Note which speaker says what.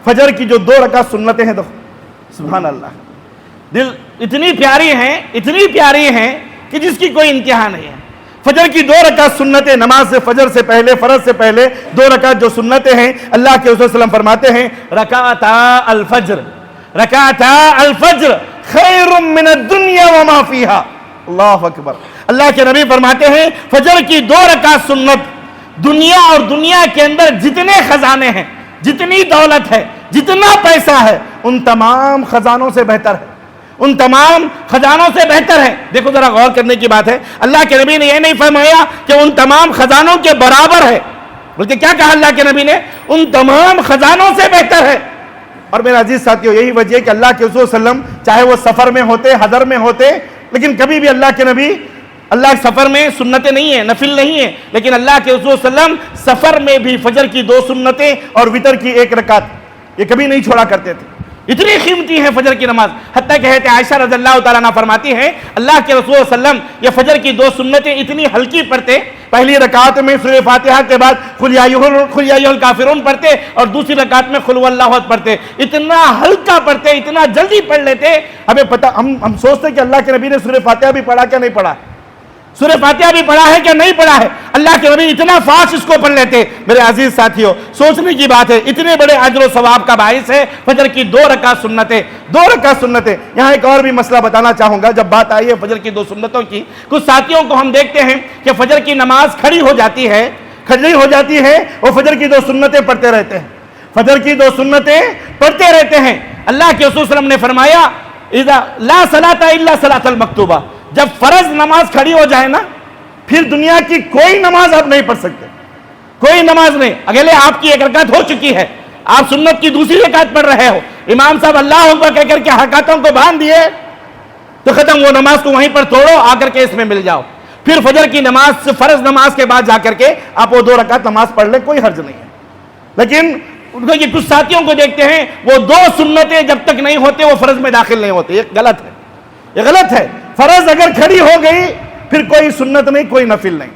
Speaker 1: فجر کی جو 2 رکعت سنتیں ہیں، دیکھو سبحان اللہ، دل اتنی پیاری ہیں کہ جس کی کوئی انتہا نہیں ہے۔ فجر کی 2 رکعت سنتیں، نماز سے فجر سے پہلے، فرض سے پہلے 2 رکعت جو سنتیں ہیں، اللہ کے رسول صلی اللہ علیہ وسلم فرماتے ہیں رکعتا الفجر خیر من الدنیا وما فیہا، اللہ اکبر۔ اللہ کے نبی فرماتے ہیں فجر کی 2 رکعت سنت دنیا اور دنیا کے اندر جتنے خزانے ہیں، جتنی دولت ہے، جتنا پیسہ ہے، ان تمام خزانوں سے بہتر ہے، ان تمام خزانوں سے بہتر ہے۔ دیکھو ذرا غور کرنے کی بات ہے، اللہ کے نبی نے یہ نہیں فرمایا کہ ان تمام خزانوں کے برابر ہے، بلکہ کیا کہا اللہ کے نبی نے؟ ان تمام خزانوں سے بہتر ہے۔ اور میرے عزیز ساتھیو، یہی وجہ ہے کہ اللہ کے رسول صلی اللہ علیہ وسلم چاہے وہ سفر میں ہوتے، حضر میں ہوتے، لیکن کبھی بھی اللہ کے نبی، اللہ سفر میں سنتیں نہیں ہیں، نفل نہیں ہیں، لیکن اللہ کے رسول صلی اللہ علیہ وسلم سفر میں بھی فجر کی 2 سنتیں اور وتر کی 1 رکعت یہ کبھی نہیں چھوڑا کرتے تھے۔ اتنی قیمتی ہے فجر کی نماز، حتیٰ کہ حضرت عائشہ رضی اللہ تعالیٰ عنہ فرماتی ہیں اللہ کے رسول صلی اللہ علیہ وسلم یہ فجر کی 2 سنتیں اتنی ہلکی پڑھتے، پہلی رکعت میں سورہ فاتحہ کے بعد قل یا ایھا الکافرون پڑھتے اور دوسری رکعت میں قل هو اللہ احد پڑھتے، اتنا ہلکا پڑھتے، اتنا جلدی پڑھ لیتے۔ ہمیں پتہ، ہم سوچتے کہ اللہ کے نبی نے سورہ فاتحہ بھی پڑھا کیا نہیں پڑھا، سورہ فاتحہ بھی پڑھا ہے کہ نہیں پڑھا ہے، اللہ کے نبی اتنا فاسٹ اس کو پڑھ لیتے۔ میرے عزیز ساتھیوں، سوچنے کی بات ہے، اتنے بڑے اجر و ثواب کا باعث ہے فجر کی 2 رکعت سنتیں، 2 رکعت سنتیں۔ یہاں ایک اور بھی مسئلہ بتانا چاہوں گا، جب بات آئی ہے فجر کی 2 سنتوں کی، کچھ ساتھیوں کو ہم دیکھتے ہیں کہ فجر کی نماز کھڑی ہو جاتی ہے، وہ فجر کی 2 سنتیں پڑھتے رہتے ہیں، فجر کی 2 سنتیں پڑھتے رہتے ہیں۔ اللہ کے رسول صلی اللہ علیہ وسلم نے فرمایا اذا لا صلاۃ الا صلاۃ المکتوبہ، جب فرض نماز کھڑی ہو جائے نا، پھر دنیا کی کوئی نماز آپ نہیں پڑھ سکتے، کوئی نماز نہیں۔ اگلے آپ کی 1 رکعت ہو چکی ہے، آپ سنت کی دوسری رکعت پڑھ رہے ہو، امام صاحب اللہ اکبر کہہ کر کے حرکاتوں کو باندھ دیے تو ختم، وہ نماز کو وہیں پر توڑو، آ کر کے اس میں مل جاؤ۔ پھر فجر کی نماز، فرض نماز کے بعد جا کر کے آپ وہ 2 رکعت نماز پڑھ لیں، کوئی حرج نہیں ہے۔ لیکن یہ کچھ ساتھیوں کو دیکھتے ہیں وہ 2 سنتیں جب تک نہیں ہوتے وہ فرض میں داخل نہیں ہوتے، یہ غلط ہے، یہ غلط ہے۔ فرض اگر کھڑی ہو گئی پھر کوئی سنت نہیں، کوئی نفل نہیں۔